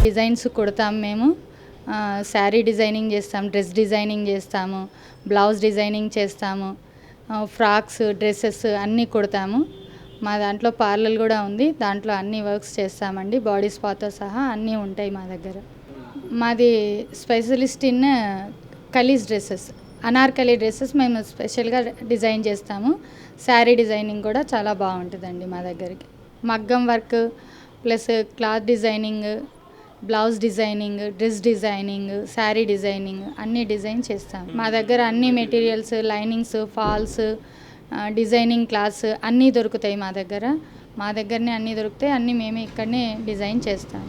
Designs కుడతాం మేము. Sari designing చేస్తాం, dress designing చేస్తాము, బ్లౌజ్ డిజైనింగ్ చేస్తాము, ఫ్రాక్స్, డ్రెస్సెస్ అన్నీ కుడతాము. మా దాంట్లో పార్లర్ కూడా ఉంది, దాంట్లో అన్ని వర్క్స్ చేస్తామండి. బాడీ స్పాతో సహా అన్నీ ఉంటాయి మా దగ్గర. మాది specialist in kalis dresses, Anarkali dresses మేము స్పెషల్గా డిజైన్ చేస్తాము. శారీ డిజైనింగ్ కూడా చాలా బాగుంటుందండి మా దగ్గరికి. మగ్గం work plus cloth designing, blouse designing, dress designing, sari designing అన్నీ డిజైన్ చేస్తాం. మా దగ్గర అన్ని materials, linings, falls, designing cloths అన్నీ దొరుకుతాయి మా దగ్గర. మా దగ్గరనే అన్నీ దొరుకుతాయి, అన్నీ మేమే ఇక్కడనే డిజైన్ చేస్తాం.